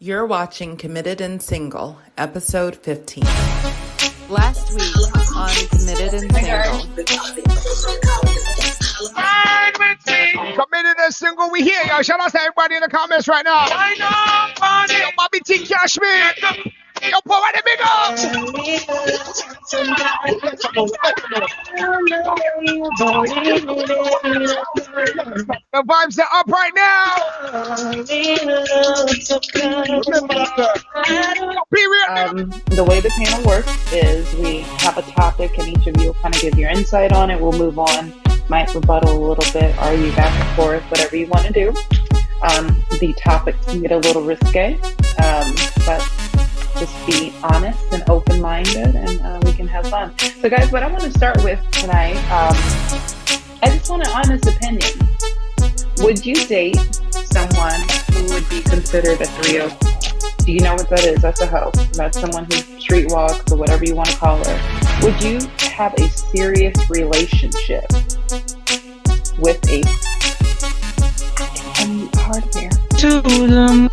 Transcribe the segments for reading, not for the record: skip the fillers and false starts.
You're watching Committed and Single, episode 15. Last week on Committed and Single. Committed and Single, we here, y'all. Shout out to everybody in the comments right now. Yo, Bobby T. Cashmere. Yo, Paul, right there, big up. The vibes are up right now. The way the panel works is we have a topic and each of you will kind of give your insight on it. We'll move on, might rebuttal a little bit, argue back and forth, whatever you want to do. The topics can get a little risque, but just be honest and open-minded and we can have fun. So guys, what I want to start with tonight, I just want an honest opinion. Would you date someone who would be considered a 3-0? Do you know what that is? That's a hoe. That's someone who street walks or whatever you want to call her. Would you have a serious relationship with a hardware? To them.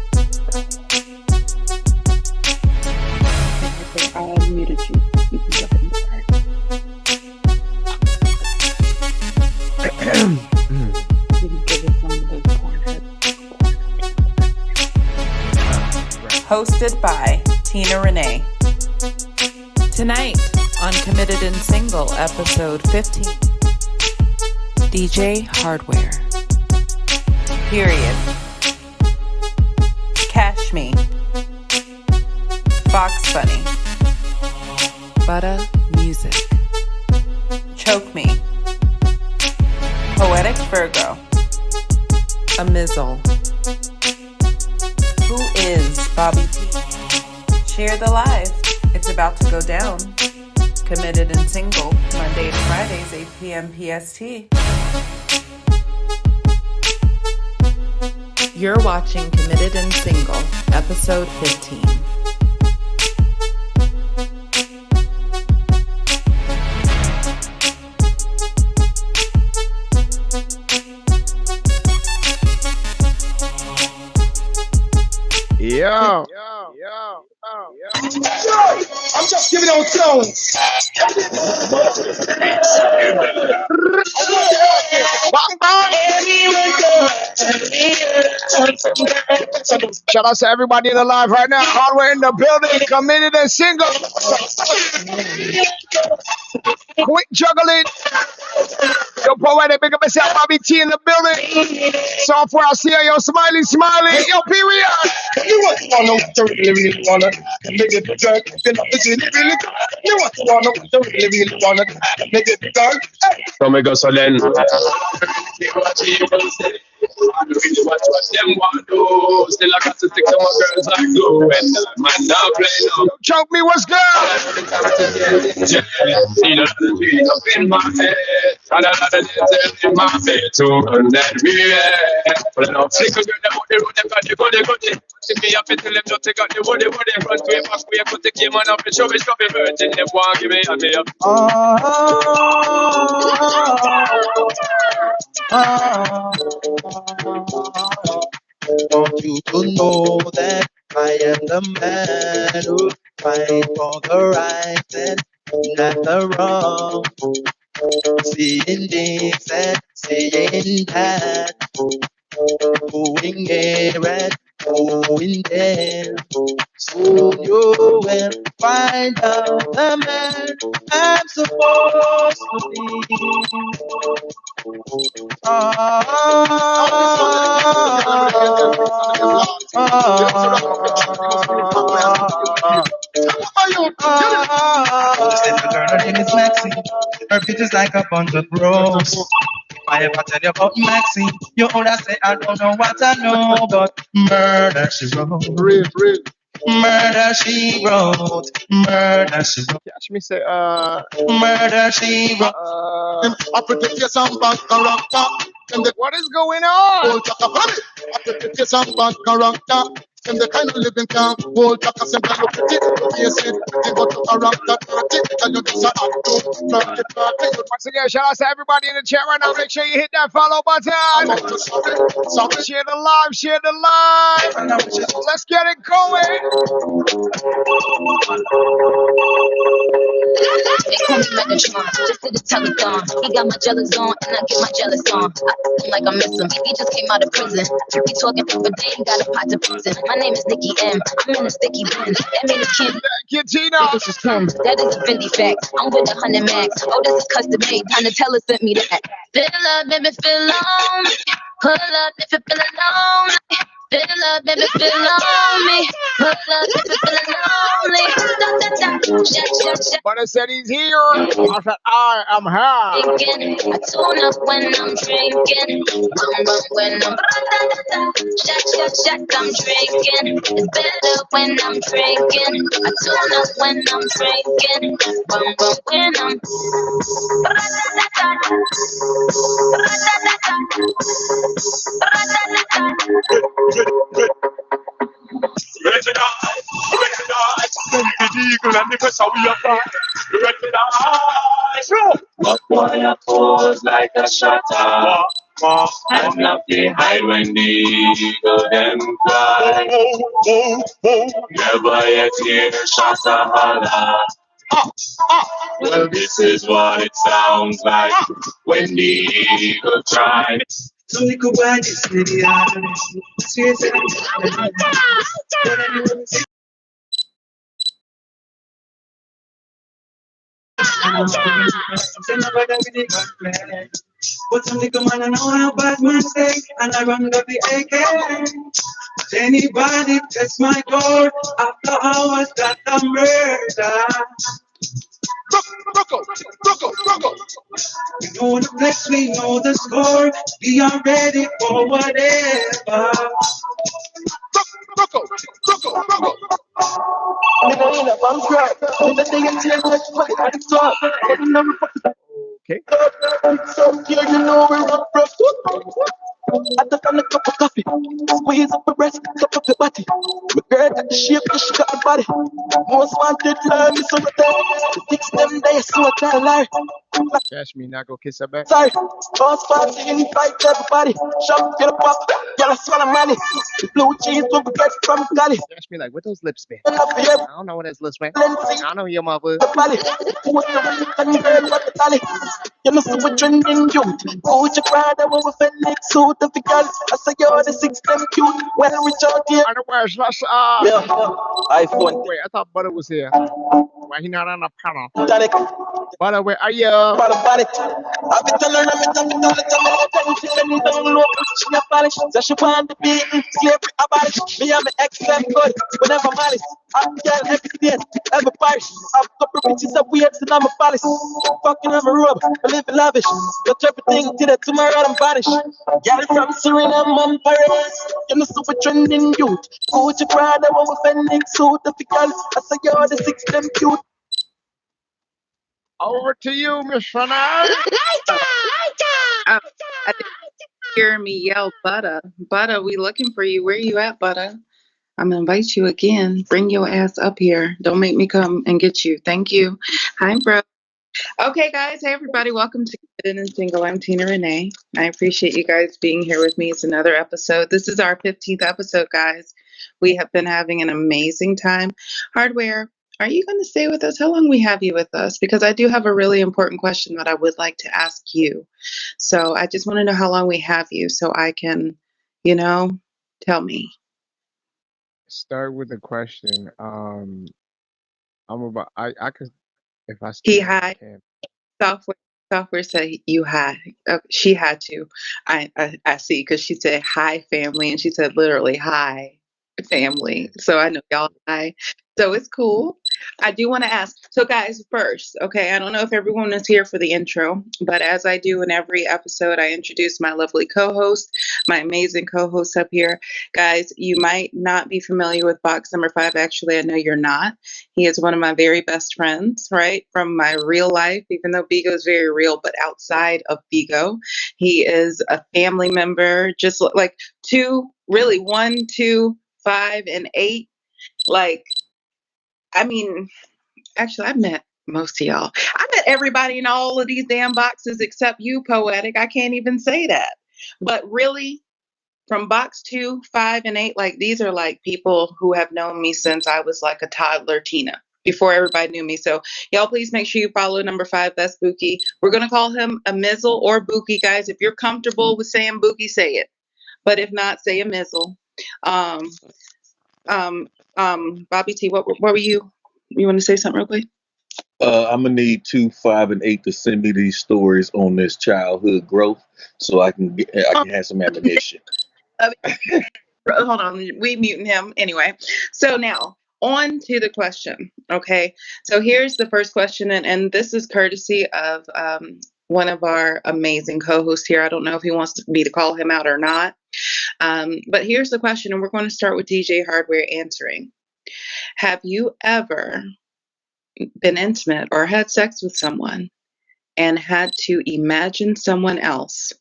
I muted you. You can go ahead and start. You can give us some of those porn heads. Hosted by Tina Renái. Tonight on Committed and Single, episode 15. DJ Hardware. Period. Cash Me. Fox Bunny. Butter Music. Choke Me. Poetic Virgo. A Mizzle. Who is Bobby T? Share the live. It's about to go down. Committed and Single, Monday to Fridays, 8 PM PST. You're watching Committed and Single, episode 15. Yo. I'm just giving out sounds. Shout out to everybody in the live right now. Hardware in the building, Committed and Single. Quick juggling. Yo, Paul, right there, big up myself, Bobby T in the building. Software, I see yo, smiley. Yo, period. You want to know what you really wanna make it dark. You want to know what you really wanna make it dark. So me go so then. What them want to do? Still I got to stick to my girls like glue. And man now play no. Choke me, what's good? See the beat up in my head. And another in my face to run that real. But I don't flick again the body, the body. See me up until them not take out the body. Front way, back way, put the game on up and show me virgin. Them want give me and me up. Want you to know that I am the man who fight for the right and not the wrong. Seeing this and saying that, going here and going there. Soon you will find out the man I'm supposed to be. Her name is Maxine. Her picture's like a bunch of roses. If I ever tell you about Maxine, you only say I don't know what I know, but murder she wrote. Murder she wrote. Murder she wrote. Catch me say, Murder she wrote. I protect your some bad character. what is going on? I protect your some bad character. Them the kind of living can hold back a simple look at it. Face it, they got to around that party. Tell you this a act to flirt the party. Once again, shout out to everybody in the chat right now. Make sure you hit that follow button. Share the live, share the live. Let's get it going. They call me Megatron, just to the telethon. He got my jealous on, and I get my jealous on. I feel like I miss him. He just came out of prison. We talking for days, got a pot to prison. My name is Nikki M. I'm in a sticky bin. That mean it's Kim. Thank you, Tina. This is Kim. That is a Fendi fact. I'm with 100 max. Oh, this is custom made. Donatella sent me that. Feel up, baby, feel on. Pull up if you feel alone. Feel up, baby, feel on me. Pull up if you feel lonely. But I said he's here. I said I am here. I tune up when I'm drinking. Rum rum when I'm shot, I'm drinking. It's better when I'm drinking. I tune up when I'm drinking. Rum when I'm Ready to die, ready to die. The eagle and the pressure we apply. Ready to die. But boy, I pose like a shutter. And not behind when the eagle them fly. Never yet hear the shutter holler. Well, this is what it sounds like when the eagle cries. So we go by this city, but some little man, I know how bad man say, and I run up the AK. Anybody test my door after hours that I murder. Rocco. We know the place, we know the score. We are ready for whatever. Rocco. Okay. So here you know we're rough. I took on a cup of coffee, squeeze up the breast, cup up the body. My girl got the shape, she got the body. Most wanted love is on the day. Fix them days, so I tell lie. Catch me, not go kiss her back. Sorry, boss party, invite everybody. Shop, get a pop, y'all swallow money. The blue jeans, don't forget from Cali. Catch me like, what those lips been? And up here, I don't know what those lips been. I don't know your mother. the valley. Who the girl what the valley? You know, so we're trending youth. Who's your brother, what we feel like suit of the girls? I say you're the 6 them cute. When we out here. I know where's last Yeah, iPhone. Wait, I thought Butter was here. Why he not on the panel? Danik, Butter, where are you? about it. I've been telling her, I'm telling her, she don't look, she a polish. So she want to be slavery about it. Me and my ex them good, whenever malice. I'm girl every state, every parish. I've couple bitches that weird, and I'm a palace. Fucking I'm a rub, I live in lavish. Got everything till that tomorrow I'm vanish. Girl from Suriname, I'm Paris. You know, super trending youth. Who's your brother, what we fending suit of the girls? I say you're the 6 them cute. Over to you, Miss Renai. I didn't hear me yell, Butter. Butter, we looking for you. Where you at, Butter? I'm gonna invite you again. Bring your ass up here. Don't make me come and get you. Thank you. Hi, bro. Okay, guys. Hey, everybody. Welcome to Hidden and Single. I'm Tina Renái. I appreciate you guys being here with me. It's another episode. This is our 15th episode, guys. We have been having an amazing time. Hardware, are you going to stay with us? How long we have you with us? Because I do have a really important question that I would like to ask you. So I just want to know how long we have you so I can, tell me. Start with a question. I'm about. I could if I. He had software said you had. She had to. I see because she said hi family and she said literally hi family. So I know y'all hi. So it's cool. I do want to ask. So guys, first, okay, I don't know if everyone is here for the intro, but as I do in every episode, I introduce my lovely co-host, my amazing co-host up here. Guys, you might not be familiar with box number 5. Actually, I know you're not. He is one of my very best friends, right? From my real life, even though Bigo is very real, but outside of Bigo, he is a family member, just like 1, 2, 5, and 8. Like, I mean, actually, I've met most of y'all. I met everybody in all of these damn boxes except you, Poetic. I can't even say that. But really, from box 2, 5, and 8, like, these are like people who have known me since I was like a toddler, Tina, before everybody knew me. So y'all please make sure you follow number 5. That's Buki. We're going to call him a Mizzle or Buki, guys. If you're comfortable with saying Buki, say it. But if not, say a Mizzle. Bobby T, what were you want to say something real quick? I'm gonna need 2, 5, and 8 to send me these stories on this childhood growth, so I can have some ammunition. Hold on, we muting him anyway. So now on to the question. Okay, so here's the first question, and this is courtesy of one of our amazing co-hosts here. I don't know if he wants me to call him out or not, but here's the question, and we're going to start with DJ Hardware answering. Have you ever been intimate or had sex with someone and had to imagine someone else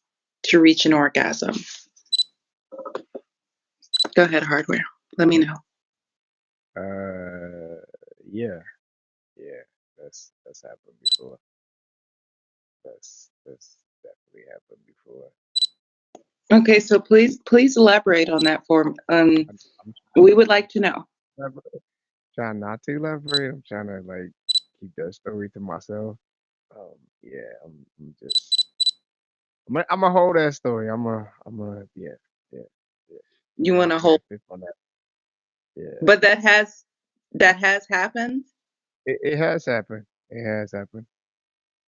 to reach an orgasm? Go ahead, Hardware. Let me know. Yeah, that's happened before. That's definitely happened before. Okay, so please elaborate on that for I'm we would like to know. trying not to elaborate. I'm trying to like keep that story to myself. Yeah, I'm just I'm gonna hold that story. I'm a yeah. You I'm want to hold, on that. Yeah, but that has happened. it has happened. It has happened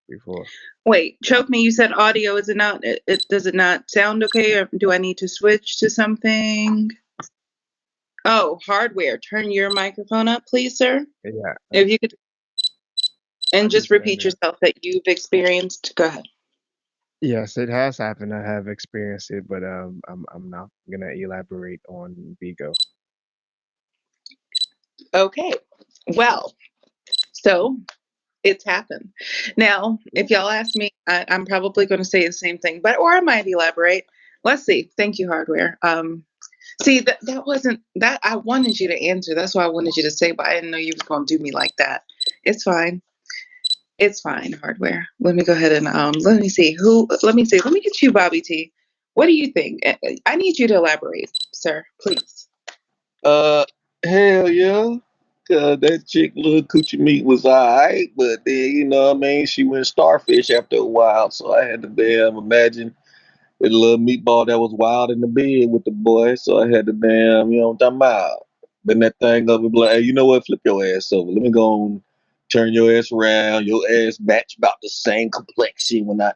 before. Wait, Choke Me, you said audio. Is it not? Does it not sound okay, or do I need to switch to something? Oh, Hardware, turn your microphone up, please, sir. Yeah, If you could, and just understand repeat that. yourself that you've experienced. Go ahead. Yes, it has happened. I have experienced it, but I'm not gonna elaborate on Bigo. Okay. Well, so it's happened. Now, if y'all ask me, I'm probably going to say the same thing, or I might elaborate. Let's see. Thank you, Hardware. See, that wasn't that I wanted you to answer. That's why I wanted you to say, but I didn't know you were going to do me like that. It's fine. It's fine, Hardware. Let me go ahead and let me see. Let me see. Let me get you, Bobby T. What do you think? I need you to elaborate, sir, please. Hell yeah. That chick, little coochie meat was alright, but then, you know what I mean, she went starfish after a while, so I had to damn imagine the little meatball that was wild in the bed with the boy, so I had to damn, you know what I'm talking about. Bend that thing up and be like, hey, you know what, flip your ass over. Let me go and turn your ass around. Your ass match about the same complexion when I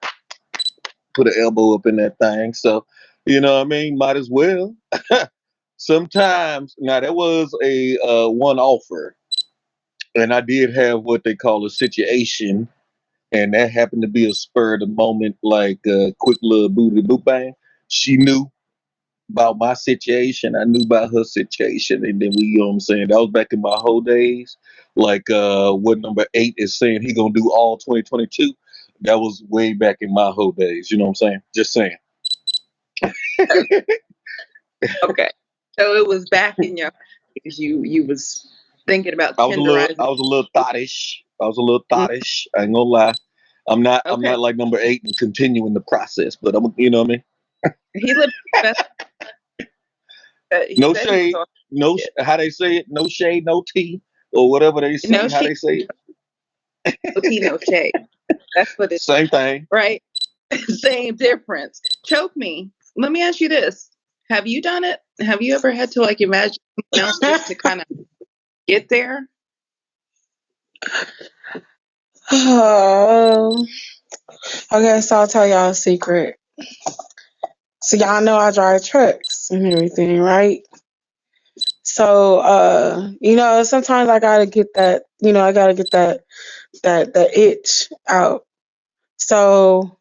put an elbow up in that thing. So, you know what I mean, might as well. Sometimes, now that was a one offer, and I did have what they call a situation, and that happened to be a spur of the moment, like quick little booty boop bang. She knew about my situation, I knew about her situation, and then we, you know what I'm saying, that was back in my whole days. Like what number 8 is saying he gonna do all 2022. That was way back in my whole days. You know what I'm saying? Just saying. Okay. So it was back in your you was thinking about I was tenderizing. a little thottish. I was a little thottish. I ain't gonna lie. I'm not Okay. like number 8 and continuing the process, but I'm, you know what I mean? He lived best. He No said he shade, was no how they say it, no shade, no tea, or whatever they say, no how shade, they say it. no tea, no shade. That's what it's Same thing. right. Same difference. Choke Me. Let me ask you this: have you done it? Have you ever had to like imagine someone else just to kind of get there? Okay, so I'll tell y'all a secret. So y'all know I drive trucks and everything, right? So sometimes I gotta get that, I gotta get that itch out. So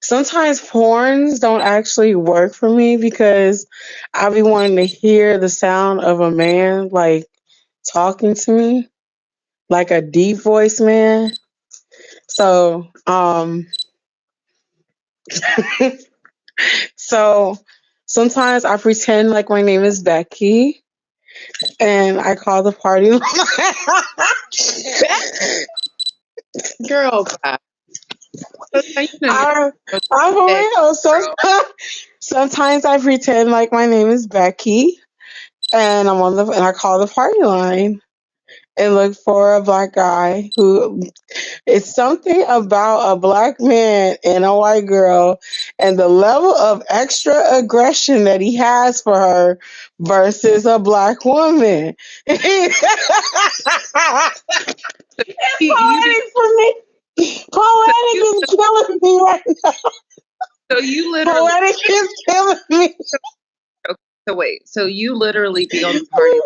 sometimes porns don't actually work for me because I be wanting to hear the sound of a man like talking to me, like a deep voice man. So so sometimes I pretend like my name is Becky and I call the party line. Girl, bye. So you done I'm for dead, real. girl. Sometimes I pretend like my name is Becky, and I call the party line and look for a black guy who. It's something about a black man and a white girl and the level of extra aggression that he has for her versus a black woman. It's You be poetic for me. so Poetic you is killing me right now. so you literally Poetic is killing me. so wait, so you literally be on the party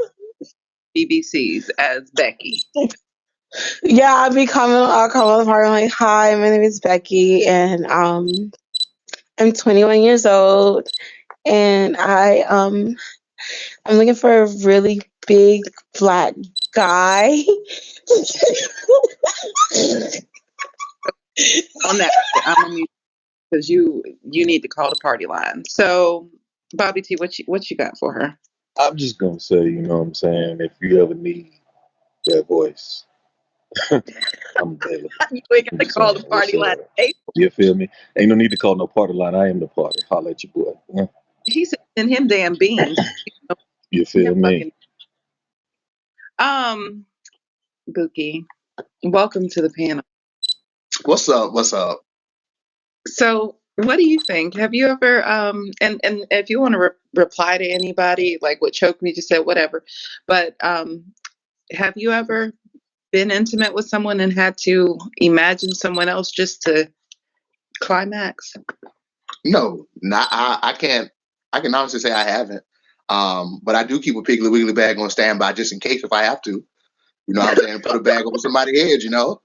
BBCs as Becky. Yeah, I'll come on the party like, hi, my name is Becky and I'm 21 years old and I'm looking for a really big black guy. On that, I'm gonna mute because you need to call the party line. So, Bobby T, what you got for her? I'm just gonna say, you know what I'm saying? If you ever need that voice, I'm available. You ain't I'm got to just call saying, the what's party line. up? Hey, You feel me? Ain't no need to call no party line. I am the party. Holla at your boy. Huh? he sending him damn beans. You Him feel me? fucking um, Bookie. Welcome to the panel. What's up? What's up? So, what do you think? Have you ever and if you want to reply to anybody, like what Choke Me just said, whatever. But have you ever been intimate with someone and had to imagine someone else just to climax? No, not I can't. I can honestly say I haven't. But I do keep a Piggly Wiggly bag on standby just in case if I have to. You know what I'm saying? Put a bag over somebody's head, you know.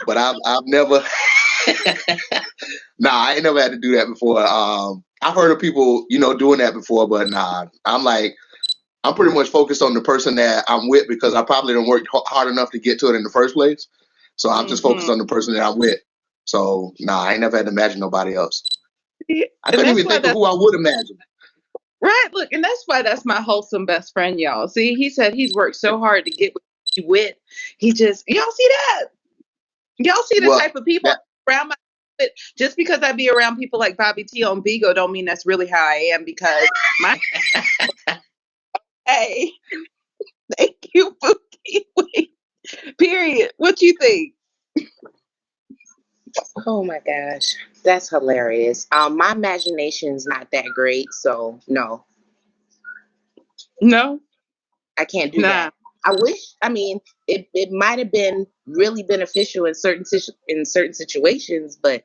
But I've never. Nah, I ain't never had to do that before. I've heard of people, you know, doing that before, but nah. I'm pretty much focused on the person that I'm with because I probably don't work hard enough to get to it in the first place. So I'm just focused on the person that I'm with. So nah, I ain't never had to imagine nobody else. I And couldn't that's even why think of who I would imagine. right. Look, and that's why that's my wholesome best friend, y'all. See, he said he's worked so hard to get with. He just y'all see that? Y'all see the Well, type of people that, around my just because I be around people like Bobby T on Bigo don't mean that's really how I am because my hey, thank you, Bookie. Period. What you think? Oh my gosh, that's hilarious. My imagination's not that great, so no, No, I can't do nah. that. I wish. I mean, it might have been really beneficial in certain situations, but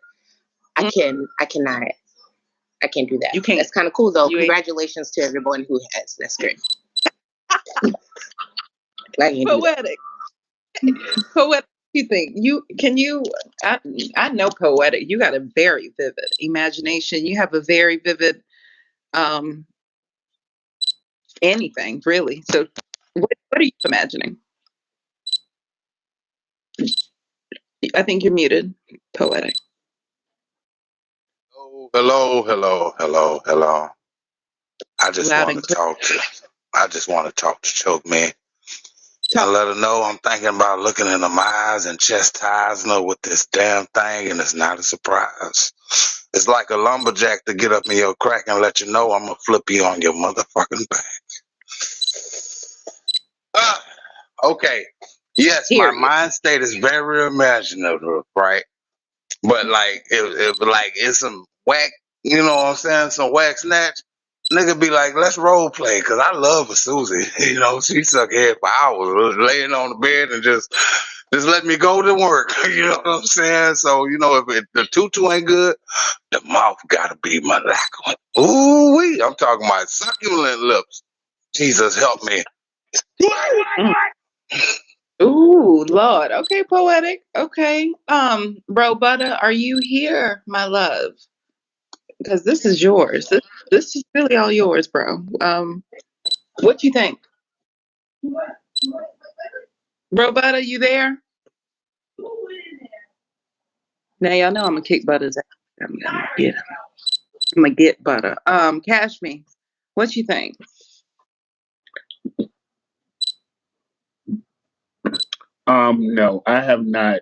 Mm, I cannot. I can't do that. you can't. That's kind of cool though. You ain't Congratulations to everyone who has. That's great. I can't do that. poetic. Poetic. You think you? I know poetic. You got a very vivid imagination. You have a very vivid um anything really. So what are you imagining? I think you're muted. Poetic. Oh, hello, hello, hello, hello. I just Loud want and to clear. talk to I just want to talk to Choke Me and Talk. let her know I'm thinking about looking in her eyes and chastising her with this damn thing, and it's not a surprise. It's like a lumberjack to get up in your crack and let you know I'm gonna flip you on your motherfucking back. Okay. Yes, my Period. mind state is very imaginative, right? But like, if like it's some whack, you know what I'm saying, some whack snatch, nigga be like, let's role play, cause I love a Susie. You know, she suck head for hours, laying on the bed and just let me go to work. You know what I'm saying? So you know, if the tutu ain't good, the mouth gotta be malacquant. Ooh wee! I'm talking about succulent lips. Jesus help me. Mm. Ooh, Lord. Okay, poetic. Okay. Bro Butter, are you here, my love? Because this is yours. This is really all yours, bro. What you think? Bro Butter, you there? Now y'all know I'm gonna kick Butter's ass. I'm gonna get him. I'm gonna get Butter. Cash me. What you think? No, I have not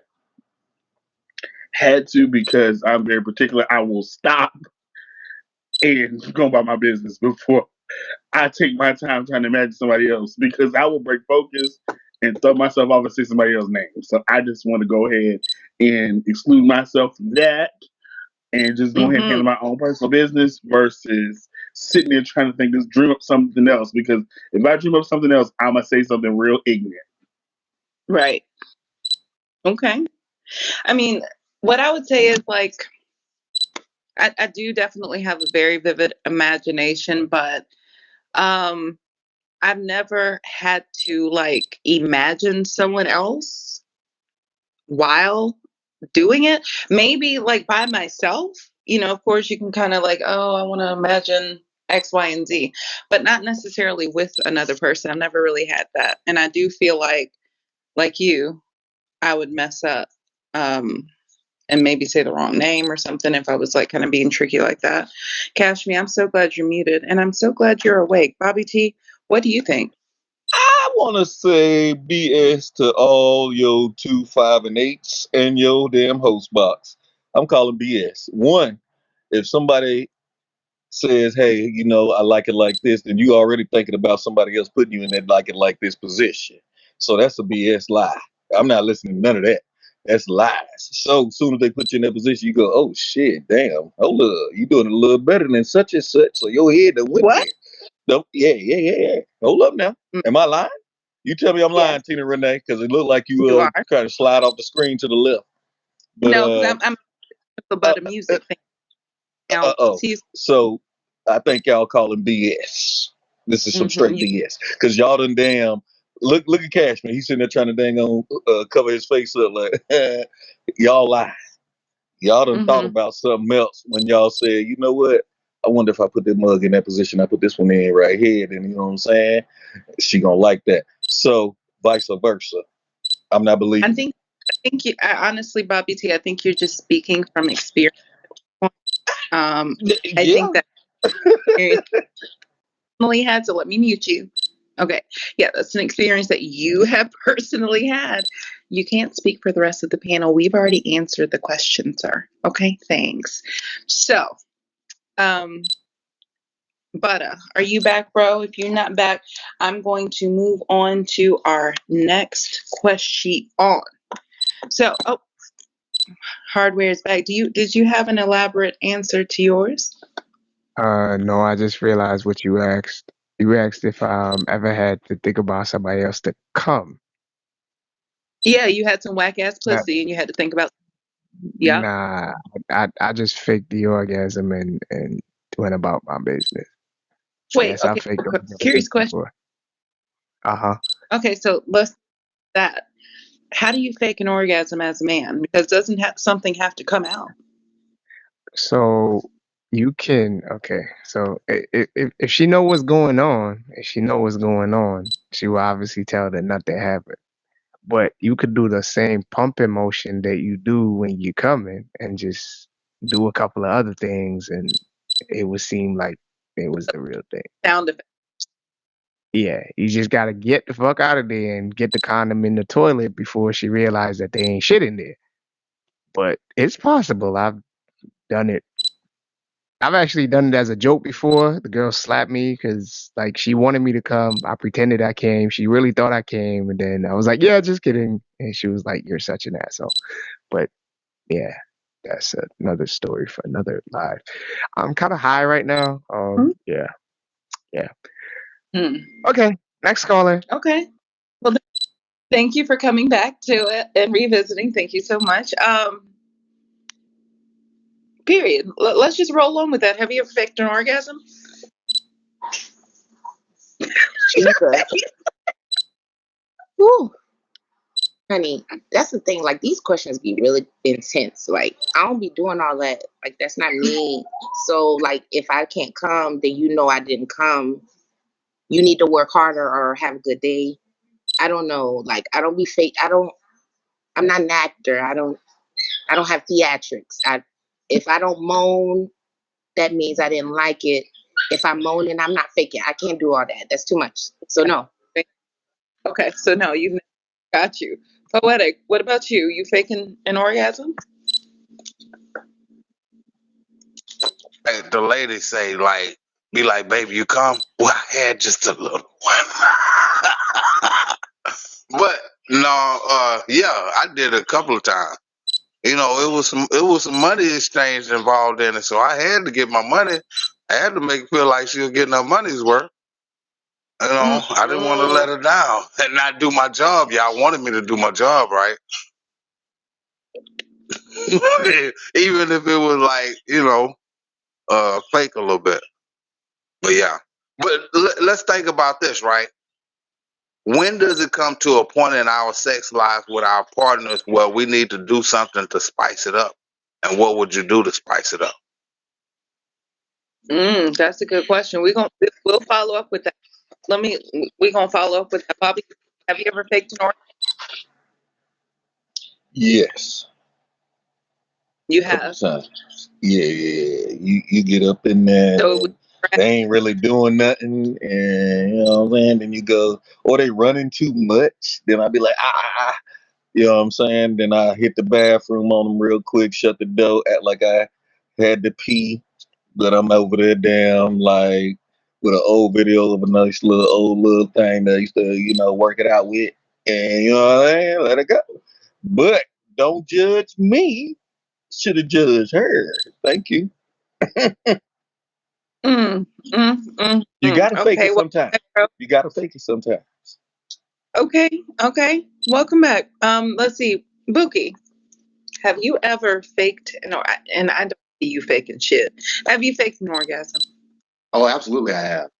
had to because I'm very particular. I will stop and go about my business before I take my time trying to imagine somebody else because I will break focus and throw myself off and say somebody else's name. So I just want to go ahead and exclude myself from that and just go ahead and Mm-hmm. handle my own personal business versus sitting there trying to think, just dream up something else. Because if I dream up something else, I'm going to say something real ignorant. Right. Okay. I mean, what I would say is like, I do definitely have a very vivid imagination, but I've never had to like imagine someone else while doing it. Maybe like by myself, of course you can kind of like, oh, I want to imagine X, Y, and Z, but not necessarily with another person. I've never really had that. And I do feel like you, I would mess up. And maybe say the wrong name or something if I was like kind of being tricky like that. Cashme, I'm so glad you're muted and I'm so glad you're awake. Bobby T, what do you think? I want to say BS to all your 2, 5, and 8s and your damn host box. I'm calling BS. One, if somebody says, hey, I like it like this, then you already thinking about somebody else putting you in that like it like this position. So that's a BS lie. I'm not listening to none of that. That's lies. So soon as they put you in that position, you go, oh shit, damn, hold up, you doing it a little better than such and such. So your head done went What? there. No, yeah. Hold up now. Am I lying? You tell me I'm lying, Yes, Tina Renái, because it looked like you you are. kind of slide off the screen to the left. But No, because I'm uh, about a uh, music thing now. oh. He's So I think y'all calling BS. This is some straight you, BS. Because y'all done damn look at Cashman. He's sitting there trying to dang on cover his face up like y'all lie. Y'all done thought mm-hmm. about something else when y'all said, you know what? I wonder if I put that mug in that position, I put this one in right here, then you know what I'm saying? She gonna like that. So vice versa. I'm not I believing it. think honestly, Bobby T, I think you're just speaking from experience. I Yeah. think that experience personally had. So let me mute you. Okay. Yeah, that's an experience that you have personally had. You can't speak for the rest of the panel. We've already answered the question, sir. Okay, thanks. So, Butta, are you back, bro? If you're not back, I'm going to move on to our next question on. So, hardware is back. Did you have an elaborate answer to yours? No, I just realized what you asked. You asked if I ever had to think about somebody else to come. Yeah, you had some whack ass That, pussy and you had to think about. Yeah. nah, I just faked the orgasm and went about my business. Wait. Yes, I Okay. faked Curious orgasms question. before. Uh-huh. Okay, so let's that. How do you fake an orgasm as a man? Because doesn't something have to come out? So you can, okay. So if she know what's going on, she will obviously tell that nothing happened. But you could do the same pumping motion that you do when you're coming and just do a couple of other things and it would seem like it was the real thing. Sound effect. Yeah, you just gotta get the fuck out of there and get the condom in the toilet before she realized that they ain't shit in there. But it's possible. Done it. I've actually done it as a joke before. The girl slapped me because like she wanted me to come. I pretended I came. She really thought I came, and then I was like, "Yeah, just kidding." And she was like, "You're such an asshole." But yeah, that's another story for another live. I'm kind of high right now. Yeah. Hmm. Okay, next caller. Okay. Well, thank you for coming back to it and revisiting. Thank you so much. Period. Let's just roll on with that. Have you ever faked an orgasm? Jesus. Whew. Honey, that's the thing. Like, these questions be really intense. Like, I don't be doing all that. Like, that's not me. So, like, if I can't come, then you know I didn't come. You need to work harder or have a good day. I don't know. Like, I don't be fake. I'm not an actor. I don't have theatrics. If I don't moan, that means I didn't like it. If I'm moaning, I'm not faking. I can't do all that. That's too much. So no. Okay, so no, you've Got you. Poetic. What about you? You faking an orgasm? Like the lady say, like, be like, baby, you come? Well, I had just a little one. But no, yeah, I did a couple of times. You know, it was some money exchange involved in it, so I had to get my money. I had to make her feel like she was getting her money's worth. You know, I didn't want to let her down and not do my job. Y'all wanted me to do my job, right? Even if it was like, fake a little bit. But yeah. But let's think about this, right? When does it come to a point in our sex lives with our partners where we need to do something to spice it up? And what would you do to spice it up? That's a good question. We'll follow up with that. We're gonna follow up with that. Bobby, have you ever faked an orgasm? Yes. You Couple have. times. Yeah. You get up in there So and they ain't really doing nothing, and you know what I'm saying. Then you go, or they running too much. Then I be like, you know what I'm saying. Then I hit the bathroom on them real quick, shut the door, act like I had to pee, but I'm over there damn like with an old video of a nice little thing that I used to work it out with, and you know what I mean, let it go. But don't judge me. Should have judged her. Thank you. You gotta fake Okay. it sometimes. You gotta fake it sometimes. Okay. Welcome back. Let's see. Buki, have you ever faked and I don't see you faking shit. Have you faked an orgasm? Oh, absolutely, I have.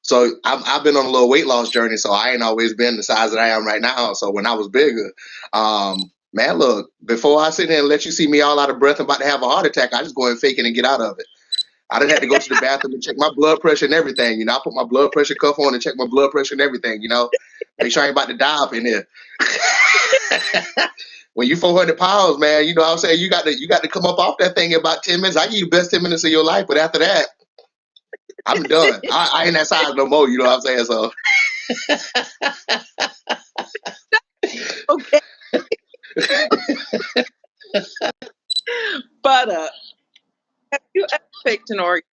So I've been on a little weight loss journey, so I ain't always been the size that I am right now. So when I was bigger, man, look, before I sit there and let you see me all out of breath and about to have a heart attack, I just go and fake it and get out of it. I done had to go to the bathroom and check my blood pressure and everything. I put my blood pressure cuff on and check my blood pressure and everything. Make sure I ain't about to die up in there. When you 400 pounds, man, you know what I'm saying? You got to come up off that thing in about 10 minutes. I give you the best 10 minutes of your life, but after that, I'm done. I ain't that size no more. You know what I'm saying? So. Okay. But have you ever faked an orgasm?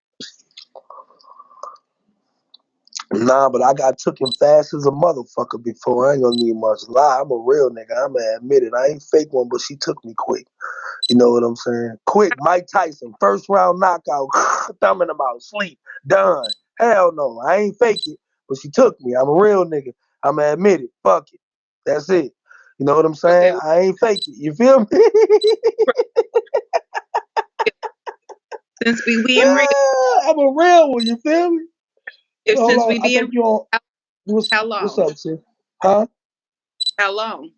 Nah, but I got taken fast as a motherfucker before. I ain't gonna need much lie. I'm a real nigga. I'm gonna admit it. I ain't fake one, but she took me quick. You know what I'm saying? Quick, Mike Tyson, first round knockout, thumb in the mouth, sleep, done. Hell no, I ain't fake it, but she took me. I'm a real nigga. I'm gonna admit it. Fuck it. That's it. You know what I'm saying? Okay. I ain't fake it. You feel me? Since we being real, I'm a real one. You feel me? Hold since on. we I being think you on. how What's long? up, sis? Huh? How long?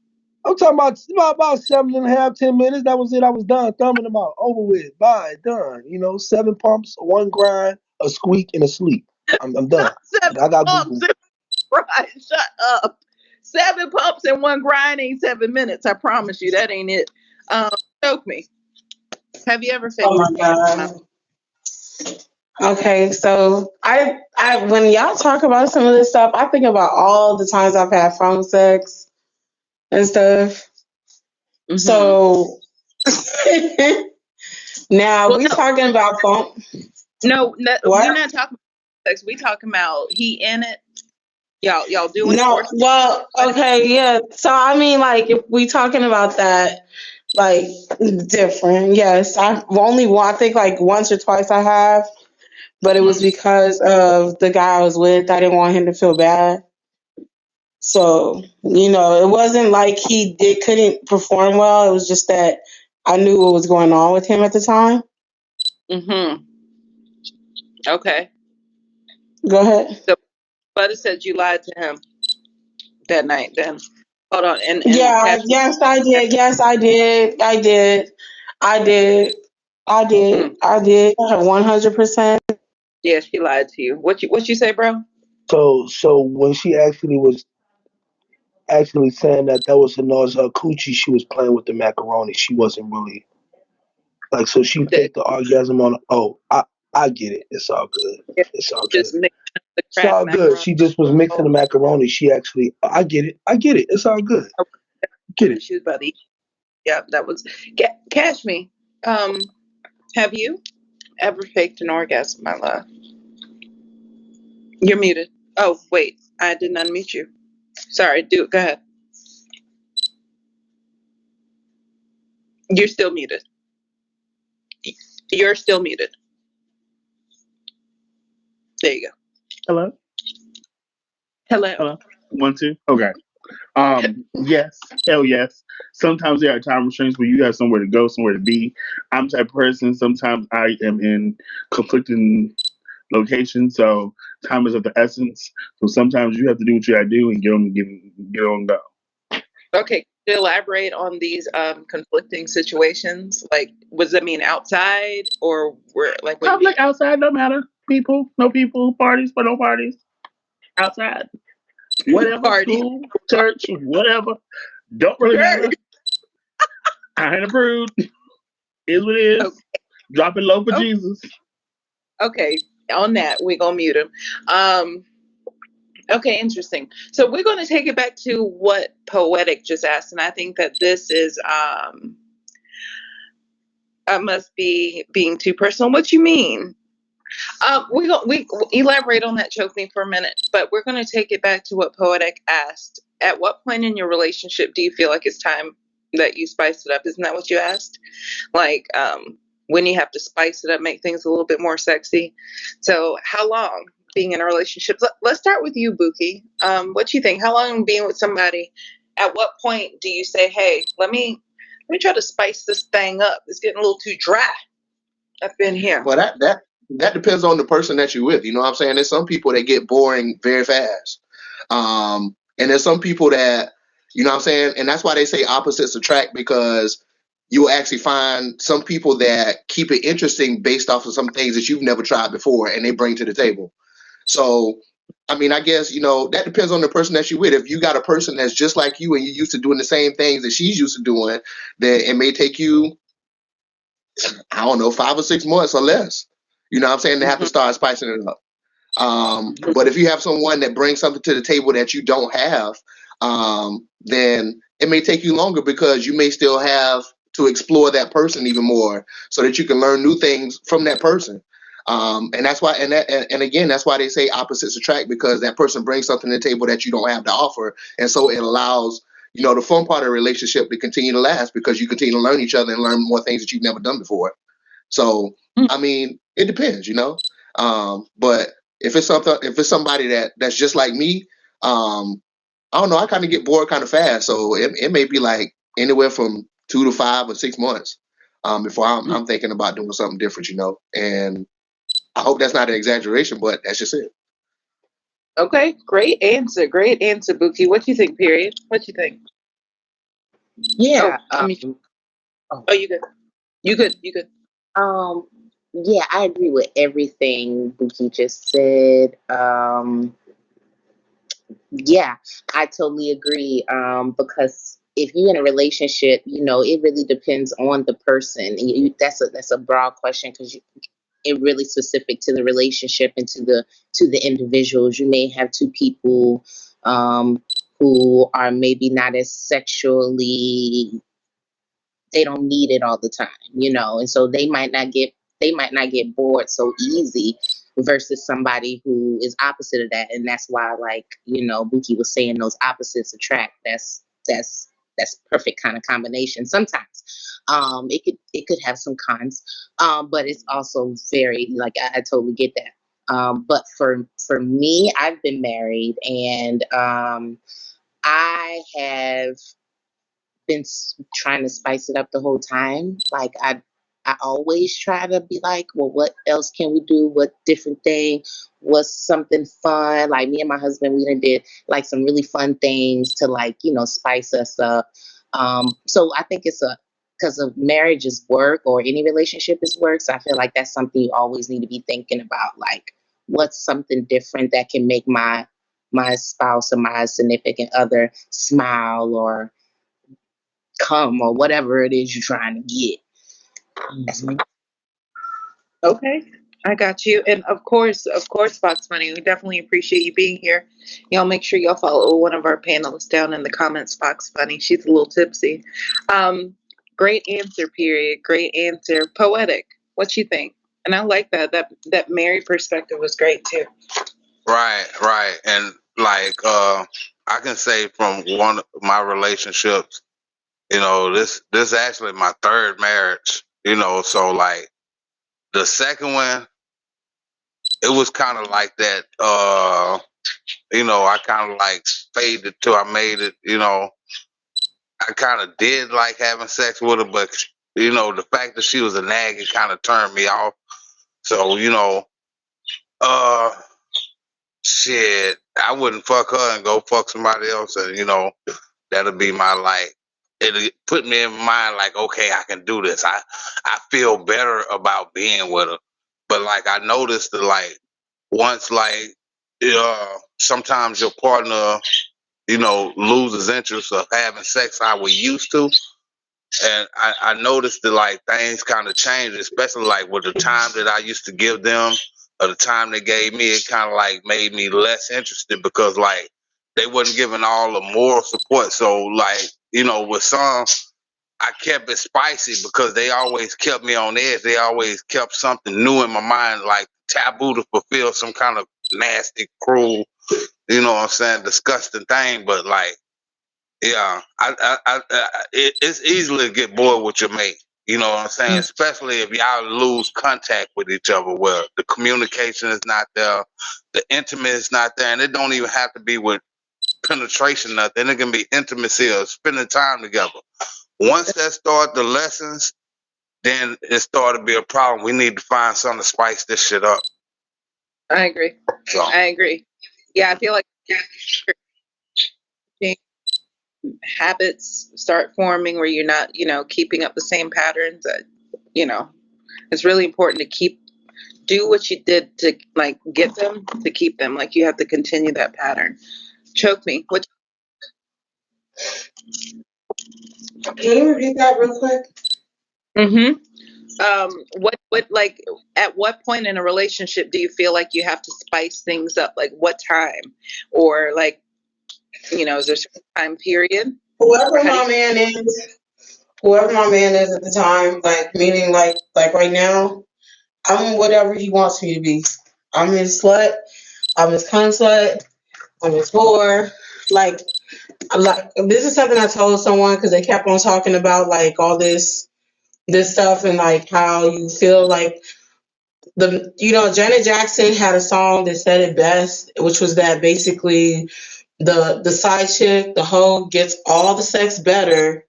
I'm talking about 7.5, 10 minutes. That was it. I was done. Thumbing them out. Over with. Bye. Done. 7 pumps, 1 grind, a squeak, and a sleep. I'm done. 7 I got pumps Google. and grind. Shut up. 7 pumps and 1 grind ain't 7 minutes. I promise you that ain't it. Choke me. Have you ever faked? Oh my god. Okay, so I when y'all talk about some of this stuff, I think about all the times I've had phone sex and stuff. Mm-hmm. So now we talking about phone. No, What? we're not talking about sex. We talking about he in it. Y'all doing No, it? well, okay, yeah. So I mean, like, if we talking about that, like, different. Yes, I think like once or twice I have, but it was because of the guy I was with. I didn't want him to feel bad. So, it wasn't like he couldn't perform well. It was just that I knew what was going on with him at the time. Mm-hmm. Okay. Go ahead. So, Butter said you lied to him that night. Then, hold on. And Yeah, yes, I did. Yes, I did. I did. I did. I did. I did. 100%. Yeah, she lied to you. What you say, bro? So when she actually was saying that was the noise of her coochie, she was playing with the macaroni. She wasn't really like. So she faked the orgasm on. I get it. It's all good. Yeah, It's all good. just mix up the It's crab all good. macaroni. She just was mixing the macaroni. She actually, I get it. I get it. It's all good. Get it. She was about to eat. Yeah, that was Cash me. Have you ever faked an orgasm, my love? You're muted. Oh, wait, I didn't unmute you. Sorry, go ahead. You're still muted. You're still muted. There you go. Hello? Hello. Hello? 1, 2. Okay. Yes, hell yes. Sometimes there are time restraints where you have somewhere to go, somewhere to be. I'm the type of person, sometimes I am in conflicting locations, so time is of the essence. So sometimes you have to do what you gotta do and get on go. Okay, could you elaborate on these conflicting situations? Like, what does that mean, outside or where? Like, what do you mean? Public, outside, no matter. People, no people, parties, but no parties. Outside. Whatever, Party. school, church, whatever. Don't really matter. I ain't approved. Is what it is. Okay. Drop it low for Okay. Jesus. Okay, on that, we're gonna mute him. Okay, interesting. So we're gonna take it back to what Poetic just asked, and I think that this is I must be being too personal. What you mean? We elaborate on that, choke me for a minute, but we're gonna take it back to what Poetic asked. At what point in your relationship do you feel like it's time that you spice it up? Isn't that what you asked? Like, when you have to spice it up, make things a little bit more sexy. So how long being in a relationship? Let's start with you, Buki. What do you think? How long being with somebody? At what point do you say, hey, let me try to spice this thing up? It's getting a little too dry up in here. Well, that depends on the person that you're with. You know what I'm saying? There's some people that get boring very fast. And there's some people that, you know what I'm saying? And that's why they say opposites attract, because you will actually find some people that keep it interesting based off of some things that you've never tried before and they bring to the table. So, I mean, I guess, that depends on the person that you're with. If you got a person that's just like you and you're used to doing the same things that she's used to doing, then it may take you, I don't know, 5 or 6 months or less. You know what I'm saying? They have to start spicing it up. But if you have someone that brings something to the table that you don't have, then it may take you longer because you may still have to explore that person even more so that you can learn new things from that person. And that's why, and again, that's why they say opposites attract, because that person brings something to the table that you don't have to offer. And so it allows, the fun part of the relationship to continue to last because you continue to learn each other and learn more things that you've never done before. So, I mean, it depends, but if it's somebody that's just like me, I don't know, I kind of get bored kind of fast. So it may be like anywhere from 2 to 5 or 6 months before I'm thinking about doing something different, and I hope that's not an exaggeration, but that's just it. Okay, great answer, Buki. What you think? Period. What you think? Yeah. You good? You good? Yeah, I agree with everything Buki just said. Yeah, I totally agree. Because if you're in a relationship, it really depends on the person. That's a broad question because it really specific to the relationship and to the individuals. You may have two people who are maybe not as sexually, they don't need it all the time, and so they might not get bored so easy versus somebody who is opposite of that. And that's why, like, Buki was saying, those opposites attract. That's perfect kind of combination. Sometimes it could have some cons, but it's also very, like, I totally get that. But for me, I've been married, and I have been trying to spice it up the whole time. Like, I always try to be like, well, what else can we do? What different thing? What's something fun? Like, me and my husband, we done did like some really fun things to, like, spice us up. So I think it's because of marriage is work, or any relationship is work. So I feel like that's something you always need to be thinking about. Like, what's something different that can make my spouse or my significant other smile or come, or whatever it is you're trying to get. Okay. I got you. And of course, Fox Money, we definitely appreciate you being here. Y'all make sure y'all follow one of our panelists down in the comments, Fox Funny. She's a little tipsy. Great answer, period. Great answer. Poetic. What you think? And I like that. That married perspective was great too. Right. And like I can say from one of my relationships, this actually my third marriage, so like the second one, it was kind of like that, I kind of like faded till I made it, I kind of did like having sex with her, but the fact that she was a nag, it kind of turned me off. So, uh, shit, I wouldn't fuck her and go fuck somebody else, and that'll be my like. It put me in mind like, okay, I can do this. I feel better about being with her, but like I noticed that like once like sometimes your partner loses interest of having sex how we used to. And I noticed that like things kind of changed, especially like with the time that I used to give them or the time they gave me, it kind of like made me less interested because like they wasn't giving all the moral support. So like, with some, I kept it spicy because they always kept me on edge. They always kept something new in my mind, like taboo to fulfill some kind of nasty, cruel, what I'm saying, disgusting thing. But like, yeah, it's easily to get bored with your mate. You know what I'm saying? Especially if y'all lose contact with each other, where the communication is not there, the intimate is not there, and it don't even have to be with penetration. Nothing. It can be intimacy or spending time together. Once that start the lessons, then it started to be a problem. We need to find something to spice this shit up. I agree. So. I agree. Yeah, I feel like habits start forming where you're not, keeping up the same patterns. It's really important to do what you did to like get them to keep them. Like you have to continue that pattern. Choke me. What? Can you repeat that real quick? Mm-hmm. What like at what point in a relationship do you feel like you have to spice things up? Like what time? Or like, is there a certain time period? Whoever my man is at the time, like meaning like right now, I'm whatever he wants me to be. I'm his slut, I'm his cunt slut, I'm his whore. Like this is something I told someone because they kept on talking about like all this stuff and like how you feel like Janet Jackson had a song that said it best, which was that basically the side chick, the hoe, gets all the sex better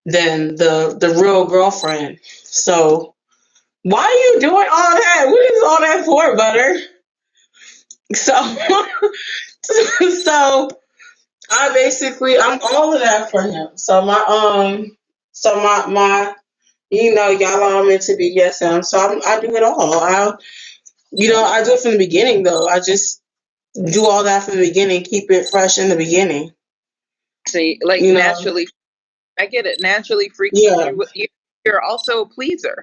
than the real girlfriend. So why are you doing all that? What is all that for, butter? So I'm all of that for him. So my y'all are meant to be yes him. So I do it all. I do it from the beginning though. I just do all that from the beginning, keep it fresh in the beginning. See, like naturally, I get it. Naturally freaky. Yeah. You're also a pleaser.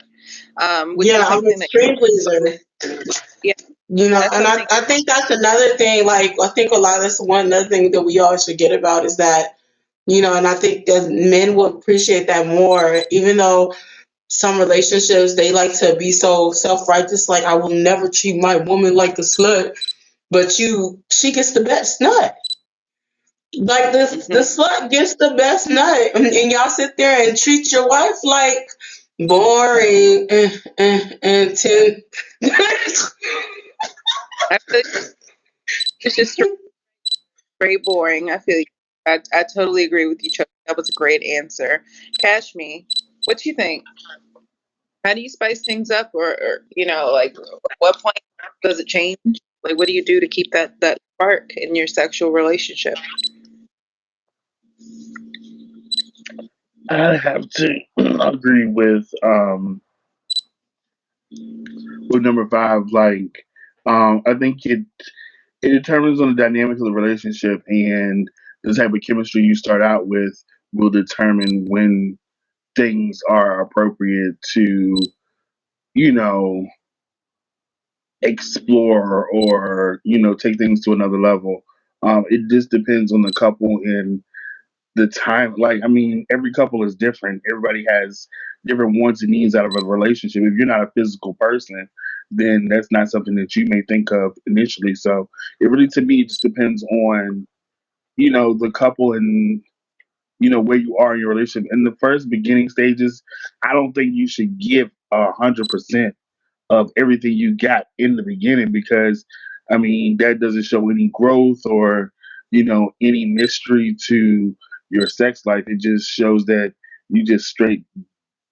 I'm an extreme pleaser. Yeah. And I think that's another thing. Like I think that's one other thing that we always forget about is that, and I think that men will appreciate that more, even though some relationships they like to be so self-righteous, like I will never treat my woman like a slut, but she gets the best nut. Like the slut gets the best nut, and y'all sit there and treat your wife like boring and tin. It's just straight boring. I feel you. I totally agree with you, Chuck. That was a great answer. Cash me. What do you think? How do you spice things up, or like at what point does it change? Like, what do you do to keep that spark in your sexual relationship? I have to agree with number 5. Like, I think it determines on the dynamics of the relationship, and the type of chemistry you start out with will determine when things are appropriate to, explore or take things to another level. It just depends on the couple and the time. Like, I mean, every couple is different. Everybody has different wants and needs out of a relationship. If you're not a physical person, then that's not something that you may think of initially. So it really, to me, just depends on the couple and where you are in your relationship. In the first beginning stages, I don't think you should give 100% of everything you got in the beginning, because I mean that doesn't show any growth or any mystery to your sex life. It just shows that you just straight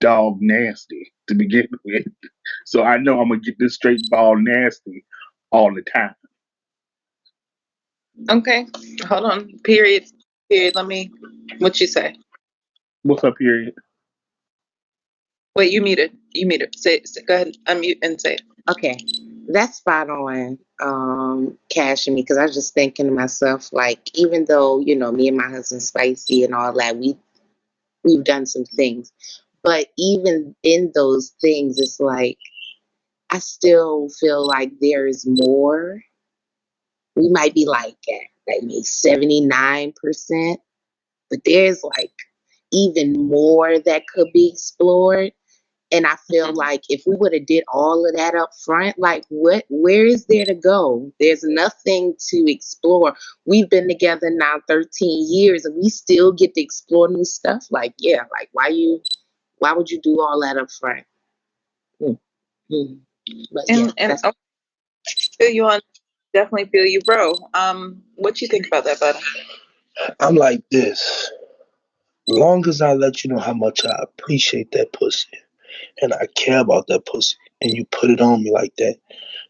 dog nasty to begin with. So I know I'm gonna get this straight ball nasty all the time. Okay, hold on. Period. Period. What you say? What's up, period? Wait, you muted. You muted. Say, go ahead, unmute and say it. Okay, that's spot on, Cash and me, because I was just thinking to myself, like, even though me and my husband spicy and all that, we've done some things, but even in those things, it's like I still feel like there is more. We might be like at maybe 79%, but there's like even more that could be explored. And I feel like if we would have did all of that up front, like where is there to go? There's nothing to explore. We've been together now 13 years and we still get to explore new stuff. Like, yeah, like why would you do all that up front? Mm-hmm. But yeah, And I feel you on. Definitely feel you, bro. What you think about that, bud? I'm like this. Long as I let you know how much I appreciate that pussy and I care about that pussy and you put it on me like that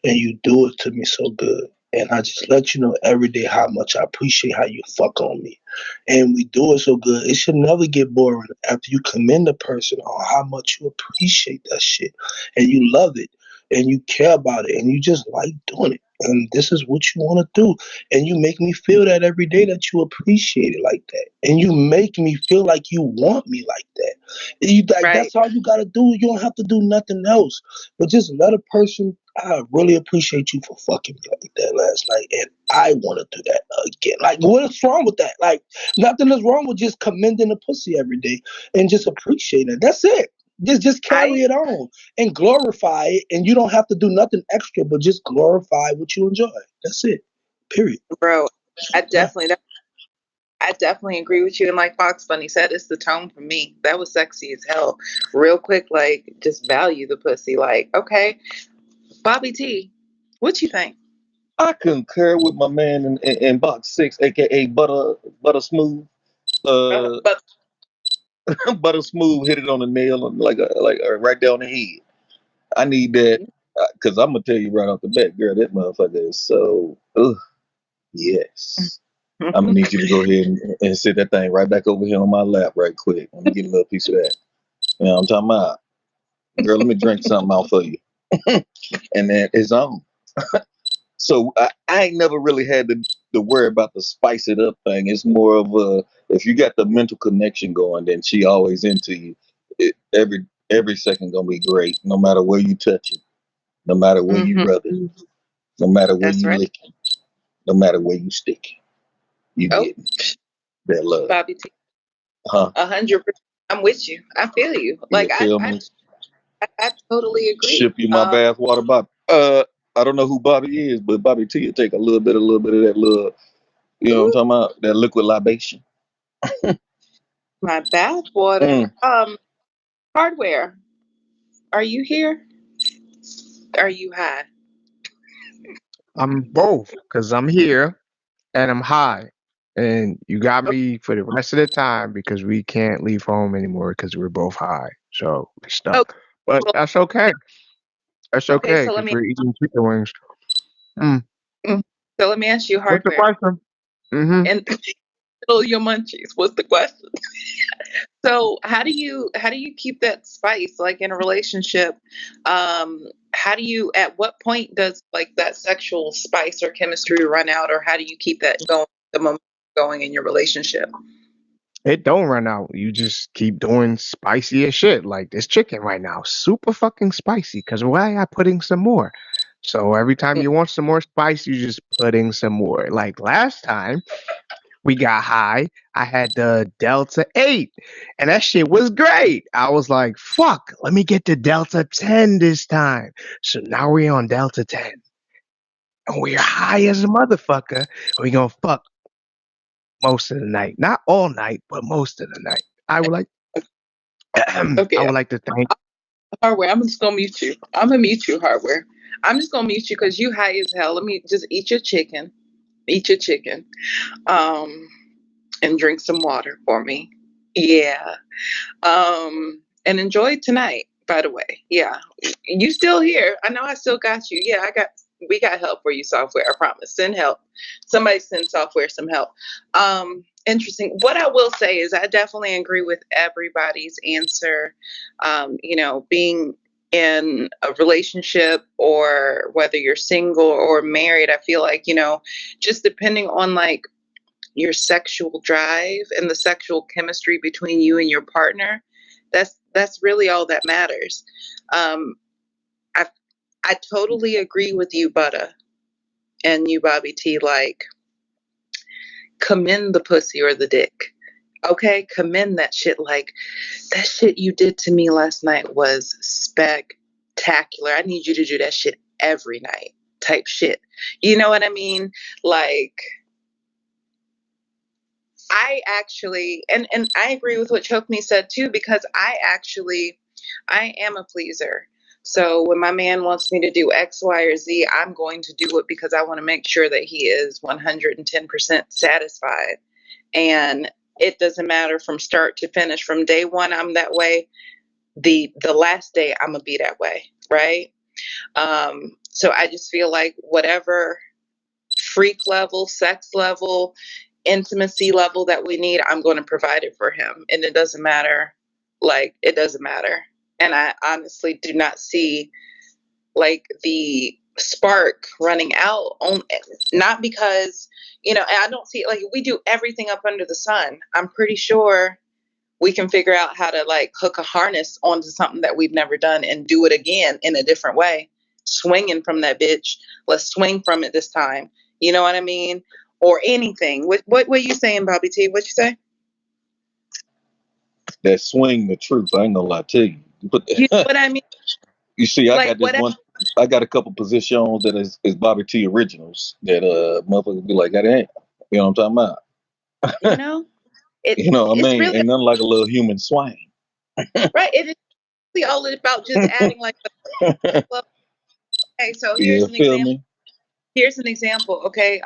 and you do it to me so good. And I just let you know every day how much I appreciate how you fuck on me. And we do it so good. It should never get boring after you commend a person on how much you appreciate that shit and you love it and you care about it and you just like doing it. And this is what you want to do. And you make me feel that every day that you appreciate it like that. And you make me feel like you want me like that. Right. That's all you got to do. You don't have to do nothing else. But just let a person, I really appreciate you for fucking me like that last night. And I want to do that again. Like, what's wrong with that? Like, nothing is wrong with just commending the pussy every day and just appreciating it. That's it. Just carry it on and glorify it. And you don't have to do nothing extra, but just glorify what you enjoy. That's it. Period. Bro, I definitely agree with you. And like Fox Bunny said, it's the tone for me. That was sexy as hell. Real quick, like just value the pussy. Like, okay, Bobby T, what you think? I concur with my man in box 6, aka Butter Smooth. But Butter Smooth hit it on the nail, like right down the head. I need that because I'm gonna tell you right off the bat, girl, that motherfucker is so. Yes. I'm gonna need you to go ahead and sit that thing right back over here on my lap right quick. Let me get a little piece of that. You know what I'm talking about? Girl, let me drink something out for you. And then it's on. So I ain't never really had to worry about the spice it up thing. It's more of a, if you got the mental connection going, then she always into you. Every second gonna be great, no matter where you touch it, no matter where you rub it, no matter where That's you right. lick it, no matter where you stick it. You get that love. Bobby T, Huh? 100%. I'm with you. I feel you. Like You feel me? I totally agree. Ship you my bath water, Bobby. I don't know who Bobby is, but Bobby T will take a little bit of that little, you know what I'm talking about? That liquid libation. My bath water. Hardware. Are you here? Are you high? I'm both, because I'm here and I'm high. And you got me for the rest of the time because we can't leave home anymore because we're both high. So we're Oh, stuck. But well, that's okay. That's okay. okay So because we're eating chicken wings. Mm. let me ask you What's the hardware. question? Mm-hmm. And middle of your munchies. What's the question? So how do you keep that spice like in a relationship? How do you, at what point does like that sexual spice or chemistry run out, or how do you keep that going, the momentum going in your relationship? It don't run out. You just keep doing spicy as shit. Like this chicken right now, super fucking spicy. Cause why I putting some more? So every time you want some more spice, you just put in some more. Like last time we got high, I had the Delta 8, and that shit was great. I was like, fuck, let me get the Delta 10 this time. So now we're on Delta 10. And we're high as a motherfucker. We gonna fuck most of the night. Not all night, but most of the night. I would like I Okay, would like to thank Hardware. I'm just gonna mute you. I'm gonna mute you, Hardware. I'm just gonna mute you because you high as hell. Let me just eat your chicken. Eat your chicken. And drink some water for me. Yeah. And enjoy tonight, by the way. Yeah. You still here. I know I still got you. Yeah, we got help for you, software. I promise. Send help. Somebody send software some help. Interesting. What I will say is I definitely agree with everybody's answer. Being in a relationship or whether you're single or married, I feel like, just depending on like your sexual drive and the sexual chemistry between you and your partner, that's really all that matters. I totally agree with you, Butta, and you, Bobby T. Like, commend the pussy or the dick. Okay, commend that shit. Like, that shit you did to me last night was spectacular. I need you to do that shit every night. Type shit. You know what I mean? Like, I actually, and I agree with what Chokme said too, because I am a pleaser. So when my man wants me to do X, Y, or Z, I'm going to do it because I want to make sure that he is 110% satisfied. And it doesn't matter from start to finish. From day one, I'm that way. The last day, I'm gonna be that way, right? So I just feel like whatever freak level, sex level, intimacy level that we need, I'm going to provide it for him. And it doesn't matter. Like, it doesn't matter. And I honestly do not see like the spark running out on, not because, and I don't see like we do everything up under the sun. I'm pretty sure we can figure out how to like hook a harness onto something that we've never done and do it again in a different way. Swinging from that bitch. Let's swing from it this time. You know what I mean? Or anything. What are you saying, Bobby T? What you say? That swing the truth. I ain't gonna lie to you. But You know what I mean? you see, I Like, got this whatever. one. I got a couple positions that is Bobby T originals that motherfuckers be like, that ain't. You know what I'm talking about? You know? You know what I It's mean? really Ain't nothing like a little human swing. right. It is really all about just adding like okay, so here's You an feel example. me? Here's an example, okay?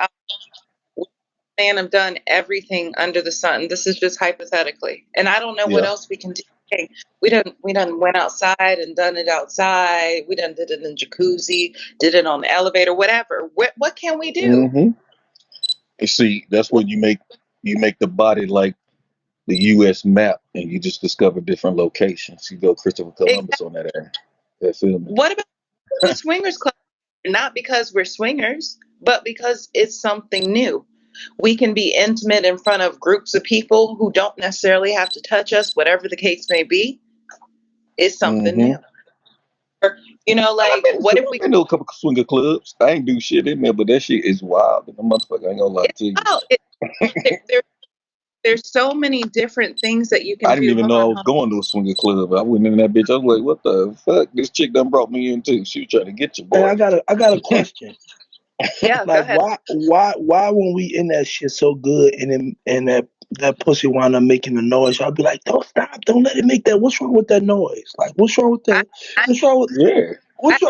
And I've done everything under the sun. This is just hypothetically. And I don't know what Yeah. else we can do. Okay, we done went outside and done it outside. We done did it in jacuzzi, did it on the elevator, whatever. What can we do? Mm-hmm. You see, that's when you make the body like the U.S. map, and you just discover different locations. You go Christopher Columbus Exactly. on that area. That feel me? What about the swingers club? Not because we're swingers, but because it's something new. We can be intimate in front of groups of people who don't necessarily have to touch us, whatever the case may be. It's something new. Or, like, what if we... I've been to a couple swinger clubs. I ain't do shit in there, but that shit is wild. The motherfucker, I ain't gonna lie to you. Oh, there's so many different things that you can I didn't do. even Hold know I on, was going to a swinger club. I went in that bitch. I was like, what the fuck? This chick done brought me in too. She was trying to get you, boy. And I got a question. Yeah, Like, go ahead. why when we in that shit so good and that pussy wind up making a noise, I'll be like, don't stop, don't let it make that. What's wrong with that noise? Like, what's wrong with that? What's wrong with Yeah. what's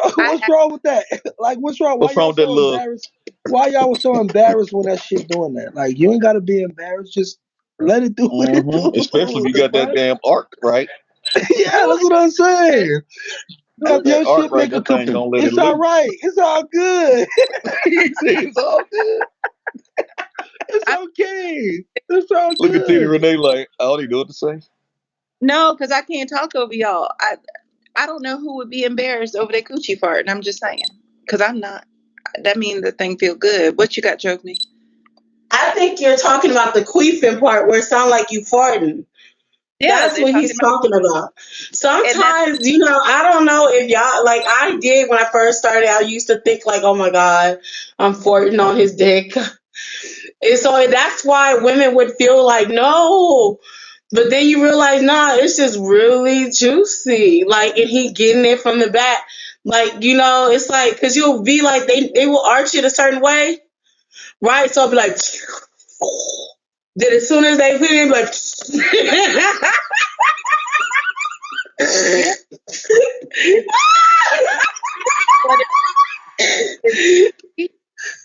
wrong with that? Like, what's wrong? Why What's wrong y'all with that so little? embarrassed? Why y'all was so embarrassed when that shit doing that? Like, you ain't gotta be embarrassed. Just let it do what it do. Especially if you got that Right? damn arc, right? Yeah, that's what I'm saying. Now, if That your arc shit right, make a that thing couple, gonna let it it's all loose. right. It's all good. It's all good. It's okay. It's all Look at Tina good. Renee like, I don't even know what to say. No, because I can't talk over y'all. I don't know who would be embarrassed over their coochie fart, and I'm just saying, because I'm not. That means the thing feel good. What you got, Choke Me? I think you're talking about the queefing part where it sounds like you farting. That's they're what talking he's talking about. and that's Sometimes, I don't know if y'all, like I did when I first started, I used to think like, oh my God, I'm farting on his dick. And so that's why women would feel like, no. But then you realize, nah, it's just really juicy. Like, and he getting it from the back. Like, it's like, because you'll be like, they will arch it a certain way, right? So I'll be like, then as soon as they put it in, like,